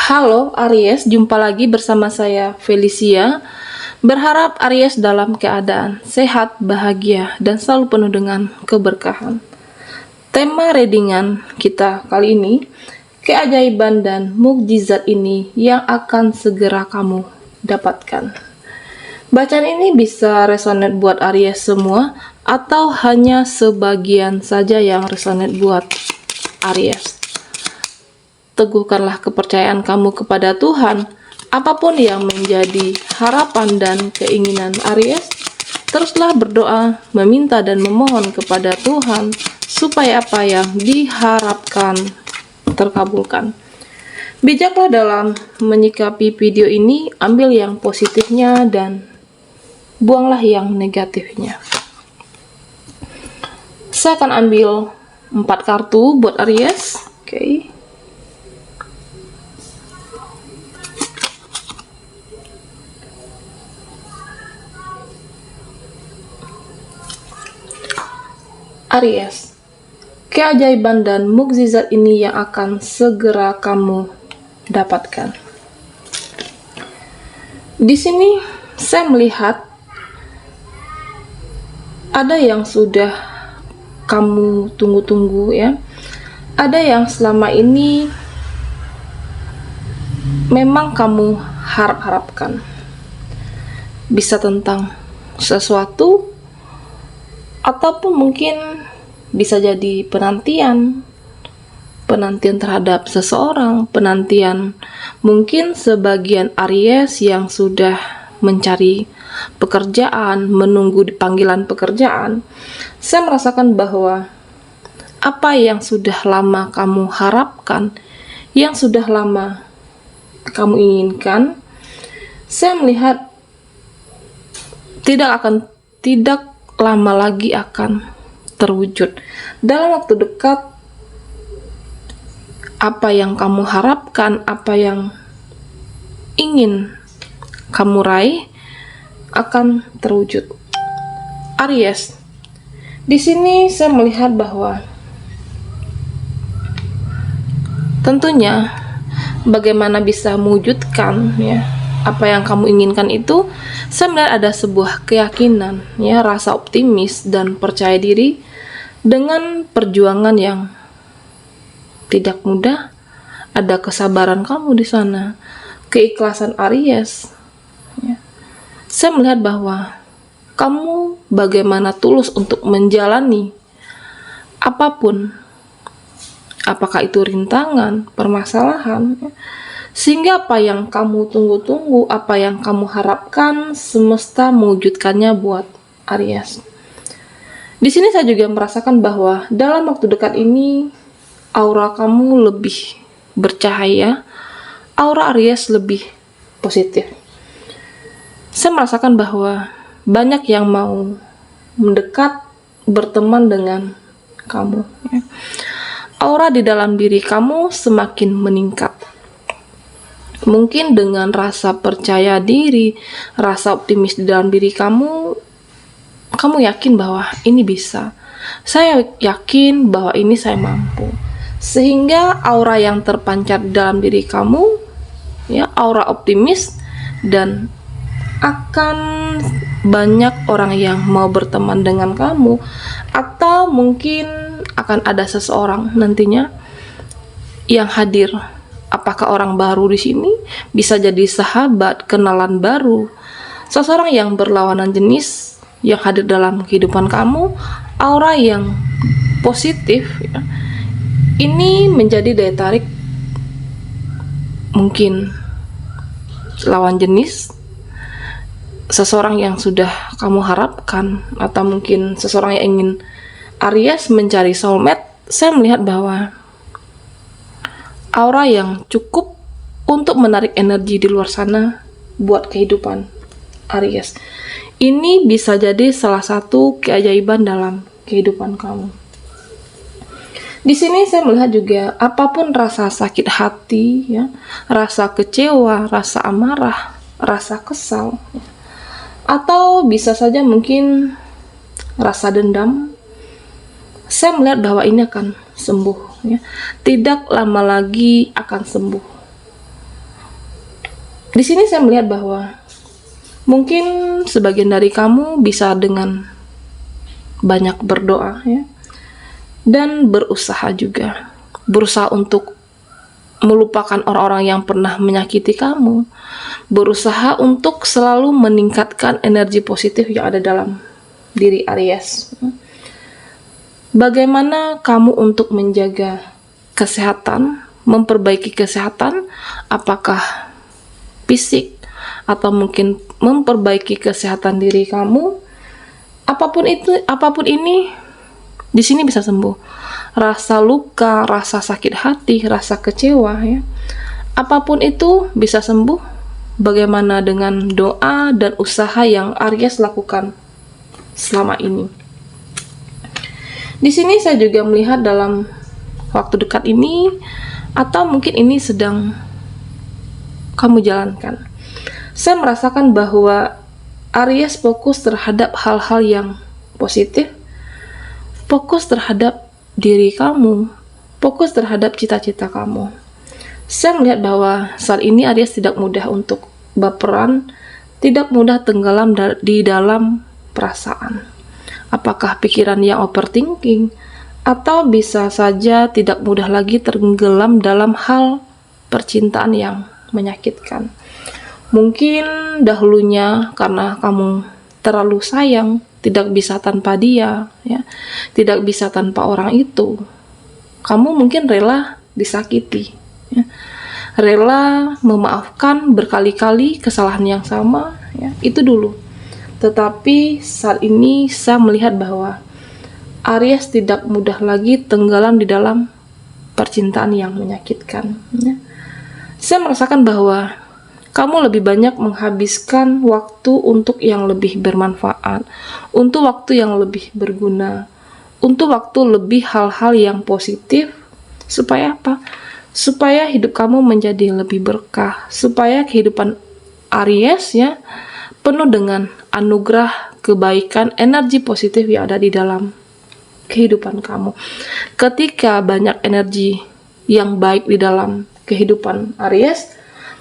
Halo Aries, jumpa lagi bersama saya Felicia. Berharap Aries dalam keadaan sehat, bahagia, dan selalu penuh dengan keberkahan. Tema readingan kita kali ini, keajaiban dan mukjizat ini yang akan segera kamu dapatkan. Bacaan ini bisa resonate buat Aries semua atau hanya sebagian saja yang resonate buat Aries. Teguhkanlah kepercayaan kamu kepada Tuhan. Apapun yang menjadi harapan dan keinginan Aries, teruslah berdoa, meminta dan memohon kepada Tuhan supaya apa yang diharapkan terkabulkan. Bijaklah dalam menyikapi video ini, ambil yang positifnya dan buanglah yang negatifnya. Saya akan ambil 4 kartu buat Aries. Oke. Aries, keajaiban dan mukjizat ini yang akan segera kamu dapatkan. Di sini saya melihat ada yang sudah kamu tunggu-tunggu ya. Ada yang selama ini memang kamu harap-harapkan. Bisa tentang sesuatu ataupun mungkin bisa jadi penantian terhadap seseorang, penantian mungkin sebagian Aries yang sudah mencari pekerjaan, menunggu panggilan pekerjaan. Saya merasakan bahwa apa yang sudah lama kamu harapkan, yang sudah lama kamu inginkan, saya melihat tidak lama lagi akan terwujud. Dalam waktu dekat, apa yang kamu harapkan, apa yang ingin kamu raih akan terwujud. Aries, di sini saya melihat bahwa tentunya bagaimana bisa mewujudkan ya apa yang kamu inginkan itu, saya melihat ada sebuah keyakinan, ya, rasa optimis dan percaya diri dengan perjuangan yang tidak mudah. Ada kesabaran kamu di sana, keikhlasan Aries. Ya. Saya melihat bahwa kamu bagaimana tulus untuk menjalani apapun, apakah itu rintangan, permasalahan, ya. Sehingga apa yang kamu tunggu-tunggu, apa yang kamu harapkan, semesta mewujudkannya buat Aries. Di sini saya juga merasakan bahwa dalam waktu dekat ini aura kamu lebih bercahaya, aura Aries lebih positif. Saya merasakan bahwa banyak yang mau mendekat, berteman dengan kamu. Ya. Aura di dalam diri kamu semakin meningkat. Mungkin dengan rasa percaya diri, rasa optimis di dalam diri kamu yakin bahwa ini bisa. Saya yakin bahwa ini saya mampu. Sehingga aura yang terpancar di dalam diri kamu, ya, aura optimis, dan akan banyak orang yang mau berteman dengan kamu, atau mungkin akan ada seseorang nantinya yang hadir. Apakah orang baru di sini, bisa jadi sahabat, kenalan baru, seseorang yang berlawanan jenis yang hadir dalam kehidupan kamu, aura yang positif. Ya. Ini menjadi daya tarik mungkin lawan jenis, seseorang yang sudah kamu harapkan, atau mungkin seseorang yang ingin Aries mencari soulmate. Saya melihat bahwa aura yang cukup untuk menarik energi di luar sana buat kehidupan Aries. Ini bisa jadi salah satu keajaiban dalam kehidupan kamu. Di sini saya melihat juga apapun rasa sakit hati, ya, rasa kecewa, rasa amarah, rasa kesal, ya, atau bisa saja mungkin rasa dendam. Saya melihat bahwa ini akan sembuh, ya. Tidak lama lagi akan sembuh. Di sini saya melihat bahwa mungkin sebagian dari kamu bisa dengan banyak berdoa ya, dan berusaha juga. Berusaha untuk melupakan orang-orang yang pernah menyakiti kamu. Berusaha untuk selalu meningkatkan energi positif yang ada dalam diri Aries. Bagaimana kamu untuk menjaga kesehatan, memperbaiki kesehatan, apakah fisik atau mungkin memperbaiki kesehatan diri kamu? Apapun itu, apapun ini di sini bisa sembuh. Rasa luka, rasa sakit hati, rasa kecewa ya. Apapun itu bisa sembuh. Bagaimana dengan doa dan usaha yang Aries lakukan selama ini? Di sini saya juga melihat dalam waktu dekat ini, atau mungkin ini sedang kamu jalankan. Saya merasakan bahwa Aries fokus terhadap hal-hal yang positif, fokus terhadap diri kamu, fokus terhadap cita-cita kamu. Saya melihat bahwa saat ini Aries tidak mudah untuk baperan, tidak mudah tenggelam di dalam perasaan. Apakah pikiran yang overthinking, atau bisa saja tidak mudah lagi tenggelam dalam hal percintaan yang menyakitkan. Mungkin dahulunya karena kamu terlalu sayang, tidak bisa tanpa dia, ya, tidak bisa tanpa orang itu. Kamu mungkin rela disakiti, ya, rela memaafkan berkali-kali kesalahan yang sama, ya, itu dulu. Tetapi saat ini saya melihat bahwa Aries tidak mudah lagi tenggelam di dalam percintaan yang menyakitkan, ya. Saya merasakan bahwa kamu lebih banyak menghabiskan waktu untuk yang lebih bermanfaat, untuk waktu yang lebih berguna, untuk waktu lebih hal-hal yang positif. Supaya apa? Supaya hidup kamu menjadi lebih berkah, supaya kehidupan Aries ya penuh dengan anugerah, kebaikan, energi positif yang ada di dalam kehidupan kamu. Ketika banyak energi yang baik di dalam kehidupan Aries,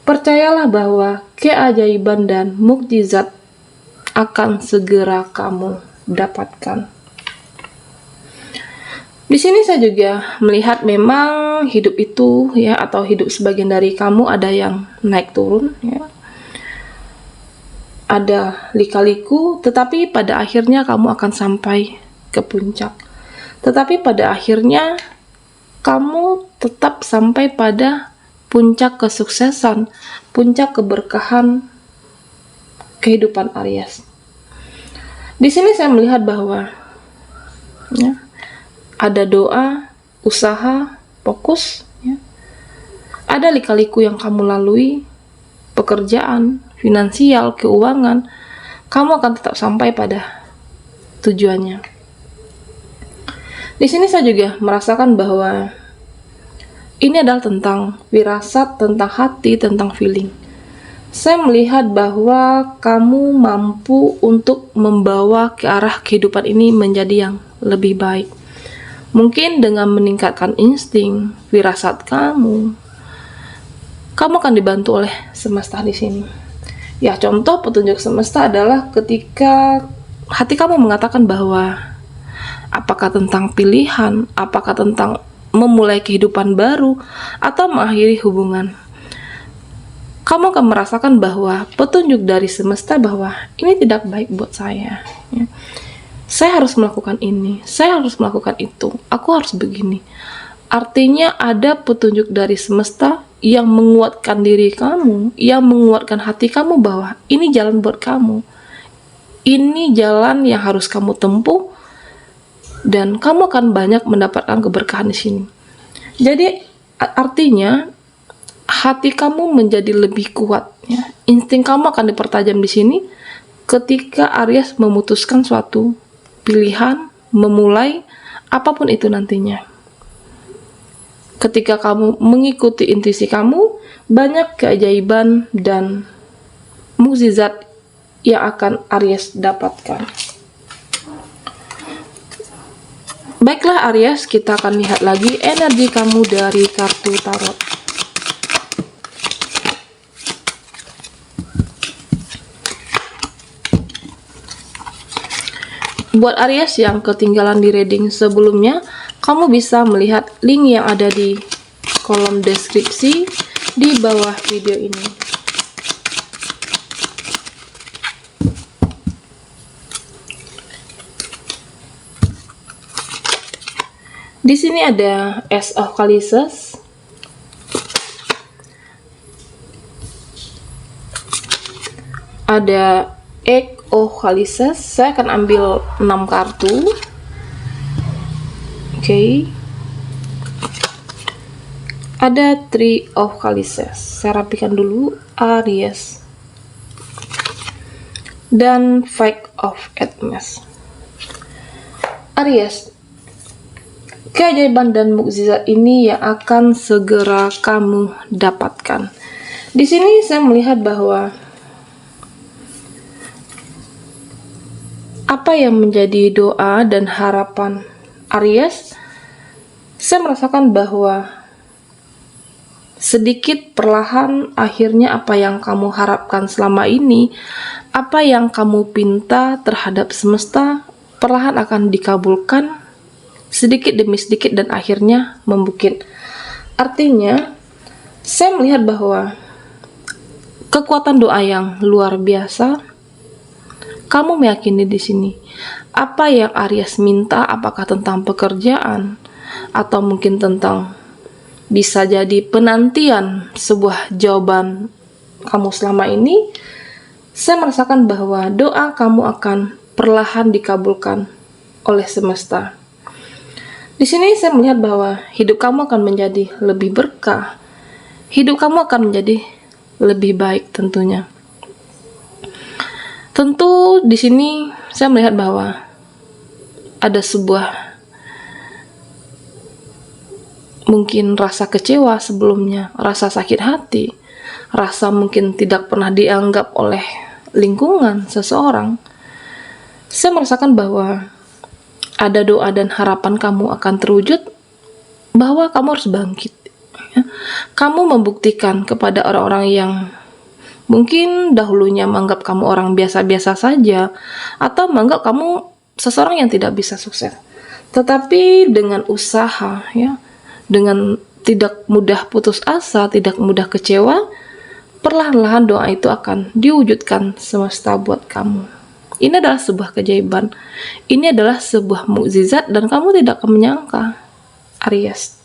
percayalah bahwa keajaiban dan mukjizat akan segera kamu dapatkan. Di sini saya juga melihat memang hidup itu ya, atau hidup sebagian dari kamu ada yang naik turun ya. Ada lika-liku, tetapi pada akhirnya kamu akan sampai ke puncak. Tetapi pada akhirnya kamu tetap sampai pada puncak kesuksesan, puncak keberkahan kehidupan Aries. Di sini saya melihat bahwa ya, ada doa, usaha, fokus, ya. Ada lika-liku yang kamu lalui, pekerjaan, finansial, keuangan, kamu akan tetap sampai pada tujuannya. Di sini saya juga merasakan bahwa ini adalah tentang firasat, tentang hati, tentang feeling. Saya melihat bahwa kamu mampu untuk membawa ke arah kehidupan ini menjadi yang lebih baik. Mungkin dengan meningkatkan insting, firasat kamu akan dibantu oleh semesta di sini. Ya, contoh petunjuk semesta adalah ketika hati kamu mengatakan bahwa apakah tentang pilihan, apakah tentang memulai kehidupan baru, atau mengakhiri hubungan, kamu akan merasakan bahwa petunjuk dari semesta bahwa ini tidak baik buat saya, ya. Saya harus melakukan ini, saya harus melakukan itu, aku harus begini. Artinya ada petunjuk dari semesta yang menguatkan diri kamu, yang menguatkan hati kamu bahwa ini jalan buat kamu, ini jalan yang harus kamu tempuh, dan kamu akan banyak mendapatkan keberkahan di sini. Jadi artinya hati kamu menjadi lebih kuat, ya. Insting kamu akan dipertajam di sini ketika Aries memutuskan suatu pilihan, memulai apapun itu nantinya. Ketika kamu mengikuti intuisi kamu, banyak keajaiban dan mukjizat yang akan Aries dapatkan. Baiklah Aries, kita akan lihat lagi energi kamu dari kartu tarot. Buat Aries yang ketinggalan di reading sebelumnya, kamu bisa melihat link yang ada di kolom deskripsi di bawah video ini. Di sini ada Ace of Chalices, ada Eight of Chalices. Saya akan ambil 6 kartu. Oke. Ada Three of Chalices. Saya rapikan dulu. Aries. Dan Five of Hermes. Aries, keajaiban dan mukjizat ini yang akan segera kamu dapatkan. Di sini saya melihat bahwa apa yang menjadi doa dan harapan Aries, saya merasakan bahwa sedikit perlahan akhirnya apa yang kamu harapkan selama ini, apa yang kamu pinta terhadap semesta, perlahan akan dikabulkan sedikit demi sedikit dan akhirnya membukit. Artinya, saya melihat bahwa kekuatan doa yang luar biasa. Kamu meyakini di sini apa yang Aries minta, apakah tentang pekerjaan atau mungkin tentang bisa jadi penantian sebuah jawaban kamu selama ini. Saya merasakan bahwa doa kamu akan perlahan dikabulkan oleh semesta. Di sini saya melihat bahwa hidup kamu akan menjadi lebih berkah. Hidup kamu akan menjadi lebih baik tentunya. Tentu di sini saya melihat bahwa ada sebuah mungkin rasa kecewa sebelumnya, rasa sakit hati, rasa mungkin tidak pernah dianggap oleh lingkungan seseorang. Saya merasakan bahwa ada doa dan harapan kamu akan terwujud, bahwa kamu harus bangkit. Kamu membuktikan kepada orang-orang yang mungkin dahulunya menganggap kamu orang biasa-biasa saja, atau menganggap kamu seseorang yang tidak bisa sukses. Tetapi dengan usaha, ya, dengan tidak mudah putus asa, tidak mudah kecewa, perlahan-lahan doa itu akan diwujudkan semesta buat kamu. Ini adalah sebuah keajaiban. Ini adalah sebuah mukjizat dan kamu tidak akan menyangka, Aries.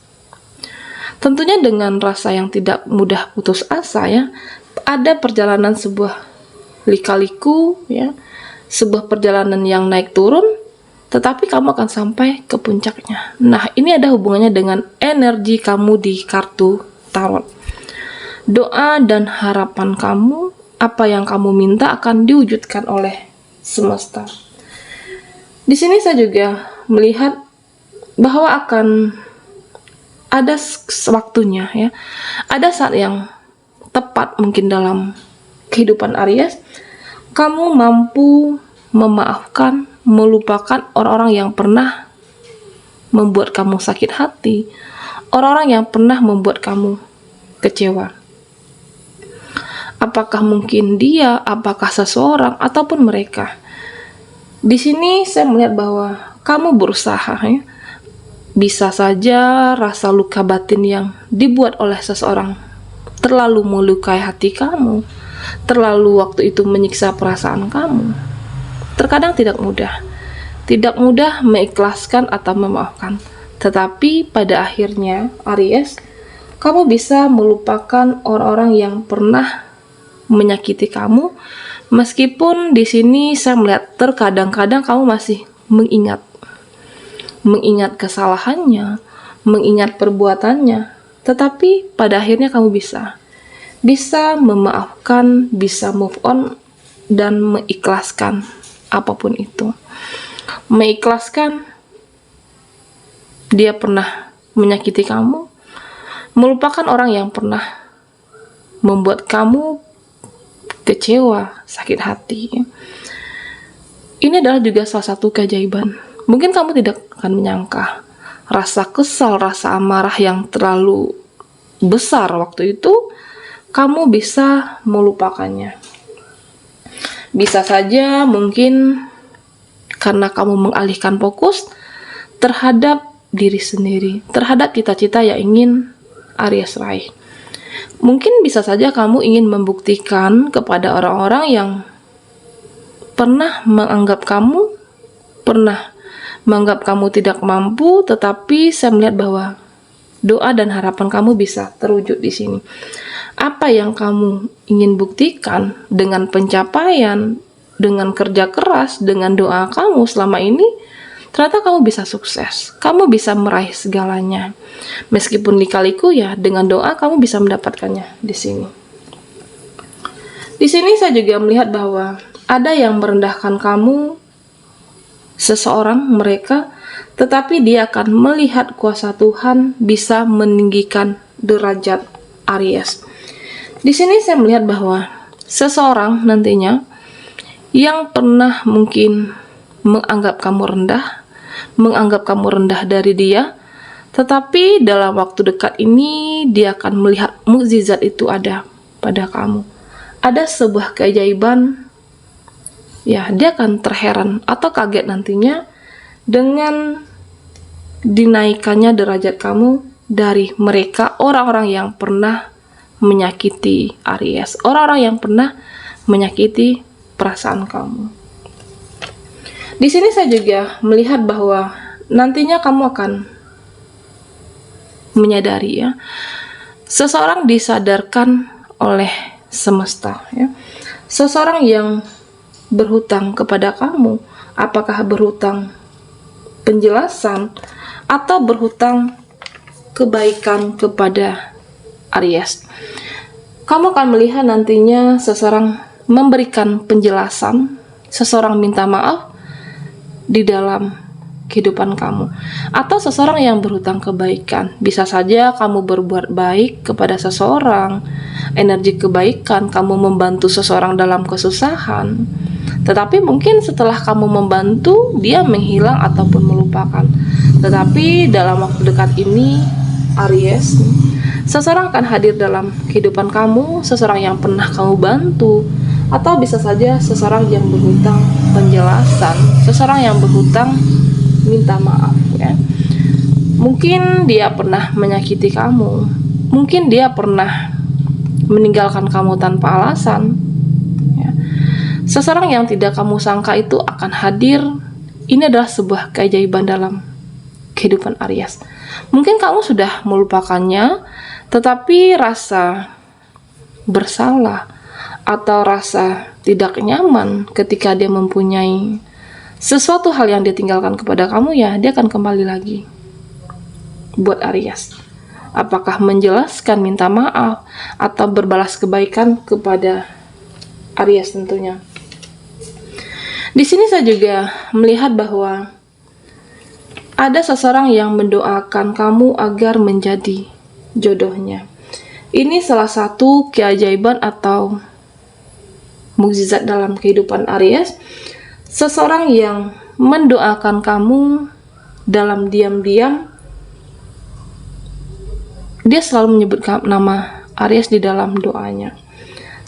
Tentunya dengan rasa yang tidak mudah putus asa, ya, ada perjalanan sebuah lika-liku, ya, sebuah perjalanan yang naik turun, tetapi kamu akan sampai ke puncaknya. Nah, ini ada hubungannya dengan energi kamu di kartu tarot. Doa dan harapan kamu, apa yang kamu minta akan diwujudkan oleh semesta. Di sini saya juga melihat bahwa akan ada waktunya, ya. Ada saat yang tepat mungkin dalam kehidupan Aries, kamu mampu memaafkan, melupakan orang-orang yang pernah membuat kamu sakit hati, orang-orang yang pernah membuat kamu kecewa. Apakah mungkin dia, apakah seseorang, ataupun mereka. Di sini saya melihat bahwa kamu berusaha, ya. Bisa saja rasa luka batin yang dibuat oleh seseorang terlalu melukai hati kamu, terlalu waktu itu menyiksa perasaan kamu. Terkadang tidak mudah mengikhlaskan atau memaafkan. Tetapi pada akhirnya, Aries, kamu bisa melupakan orang-orang yang pernah menyakiti kamu, meskipun di sini saya melihat terkadang-kadang kamu masih mengingat kesalahannya, mengingat perbuatannya, tetapi pada akhirnya kamu bisa memaafkan, bisa move on dan mengikhlaskan apapun itu. Mengikhlaskan dia pernah menyakiti kamu, melupakan orang yang pernah membuat kamu kecewa, sakit hati. Ini adalah juga salah satu keajaiban. Mungkin kamu tidak akan menyangka rasa kesal, rasa amarah yang terlalu besar waktu itu, kamu bisa melupakannya. Bisa saja mungkin karena kamu mengalihkan fokus terhadap diri sendiri, terhadap cita-cita yang ingin Aries raih. Mungkin bisa saja kamu ingin membuktikan kepada orang-orang yang pernah menganggap kamu tidak mampu, tetapi saya melihat bahwa doa dan harapan kamu bisa terwujud di sini. Apa yang kamu ingin buktikan dengan pencapaian, dengan kerja keras, dengan doa kamu selama ini, ternyata kamu bisa sukses. Kamu bisa meraih segalanya. Meskipun lika-liku, ya dengan doa kamu bisa mendapatkannya di sini. Di sini saya juga melihat bahwa ada yang merendahkan kamu, mereka, tetapi dia akan melihat kuasa Tuhan bisa meninggikan derajat Aries. Di sini saya melihat bahwa seseorang nantinya yang pernah mungkin menganggap kamu rendah dari dia, tetapi dalam waktu dekat ini dia akan melihat mukjizat itu ada pada kamu. Ada sebuah keajaiban, ya dia akan terheran atau kaget nantinya dengan dinaikannya derajat kamu dari mereka, orang-orang yang pernah menyakiti Aries, orang-orang yang pernah menyakiti perasaan kamu. Di sini saya juga melihat bahwa nantinya kamu akan menyadari, ya, seseorang disadarkan oleh semesta, ya. Seseorang yang berhutang kepada kamu, apakah berhutang penjelasan atau berhutang kebaikan kepada Aries. Kamu akan melihat nantinya seseorang memberikan penjelasan, seseorang minta maaf di dalam kehidupan kamu, atau seseorang yang berhutang kebaikan. Bisa saja kamu berbuat baik kepada seseorang, energi kebaikan, kamu membantu seseorang dalam kesusahan, tetapi mungkin setelah kamu membantu, dia menghilang ataupun melupakan. Tetapi dalam waktu dekat ini, Aries, seseorang akan hadir dalam kehidupan kamu, seseorang yang pernah kamu bantu, atau bisa saja seseorang yang berhutang penjelasan, seseorang yang berhutang minta maaf, ya. Mungkin dia pernah menyakiti kamu, mungkin dia pernah meninggalkan kamu tanpa alasan, ya. Seseorang yang tidak kamu sangka itu akan hadir. Ini adalah sebuah keajaiban dalam kehidupan Aries. Mungkin kamu sudah melupakannya, tetapi rasa bersalah atau rasa tidak nyaman ketika dia mempunyai sesuatu hal yang dia tinggalkan kepada kamu, ya dia akan kembali lagi. Buat Aries, apakah menjelaskan, minta maaf, atau berbalas kebaikan kepada Aries tentunya. Di sini saya juga melihat bahwa ada seseorang yang mendoakan kamu agar menjadi jodohnya. Ini salah satu keajaiban atau mukjizat dalam kehidupan Aries. Seseorang yang mendoakan kamu dalam diam-diam, dia selalu menyebutkan nama Aries di dalam doanya.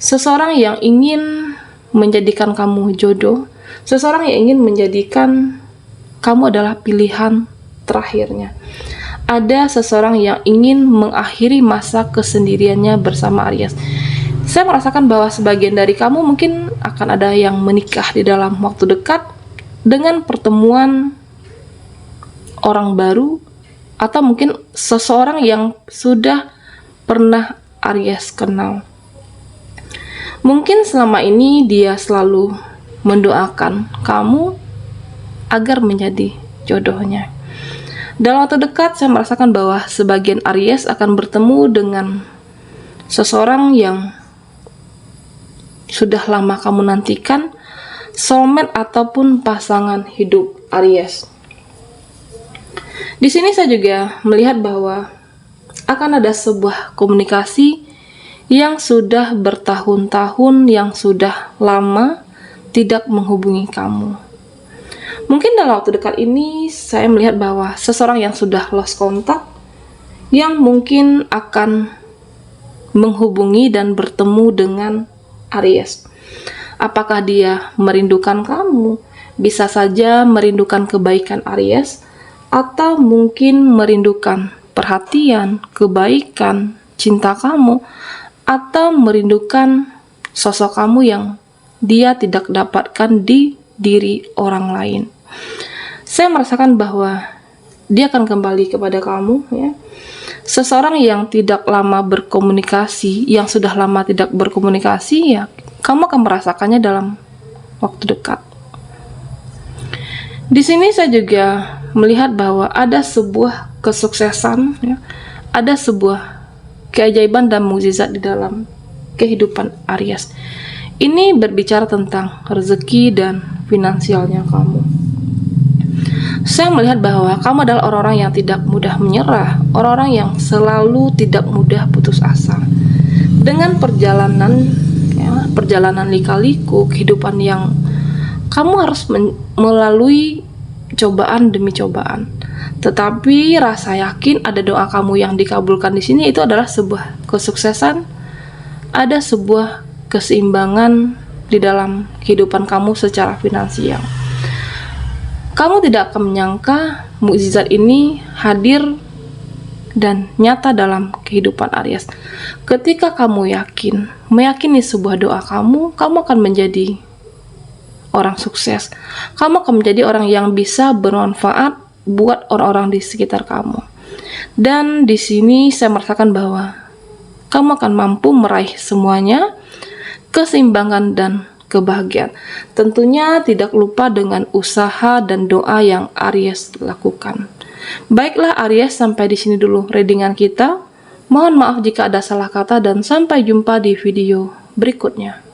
Seseorang yang ingin menjadikan kamu jodoh, seseorang yang ingin menjadikan kamu adalah pilihan terakhirnya. Ada seseorang yang ingin mengakhiri masa kesendiriannya bersama Aries. Saya merasakan bahwa sebagian dari kamu mungkin akan ada yang menikah di dalam waktu dekat dengan pertemuan orang baru, atau mungkin seseorang yang sudah pernah Aries kenal. Mungkin selama ini dia selalu mendoakan kamu agar menjadi jodohnya. Dalam waktu dekat saya merasakan bahwa sebagian Aries akan bertemu dengan seseorang yang sudah lama kamu nantikan, soulmate ataupun pasangan hidup Aries. Di sini saya juga melihat bahwa akan ada sebuah komunikasi yang sudah bertahun-tahun, yang sudah lama tidak menghubungi kamu. Mungkin dalam waktu dekat ini saya melihat bahwa seseorang yang sudah lost kontak, yang mungkin akan menghubungi dan bertemu dengan Aries. Apakah dia merindukan kamu? bisa saja merindukan kebaikan Aries, atau mungkin merindukan perhatian, kebaikan, cinta kamu, atau merindukan sosok kamu yang dia tidak dapatkan di diri orang lain. Saya merasakan bahwa dia akan kembali kepada kamu, ya. Seseorang yang tidak lama berkomunikasi, yang sudah lama tidak berkomunikasi, ya kamu akan merasakannya dalam waktu dekat. Di sini saya juga melihat bahwa ada sebuah kesuksesan, ya, ada sebuah keajaiban dan mukjizat di dalam kehidupan Aries. Ini berbicara tentang rezeki dan finansialnya kamu. Saya melihat bahwa kamu adalah orang-orang yang tidak mudah menyerah, orang-orang yang selalu tidak mudah putus asa. Dengan perjalanan lika-liku kehidupan yang kamu harus melalui cobaan demi cobaan. Tetapi rasa yakin ada doa kamu yang dikabulkan di sini itu adalah sebuah kesuksesan, ada sebuah keseimbangan di dalam kehidupan kamu secara finansial. Kamu tidak akan menyangka mukjizat ini hadir dan nyata dalam kehidupan Aries. Ketika kamu meyakini sebuah doa kamu akan menjadi orang sukses. Kamu akan menjadi orang yang bisa bermanfaat buat orang-orang di sekitar kamu. Dan di sini saya merasakan bahwa kamu akan mampu meraih semuanya, keseimbangan dan kebahagiaan. Tentunya tidak lupa dengan usaha dan doa yang Aries lakukan. Baiklah Aries, sampai di sini dulu readingan kita. Mohon maaf jika ada salah kata dan sampai jumpa di video berikutnya.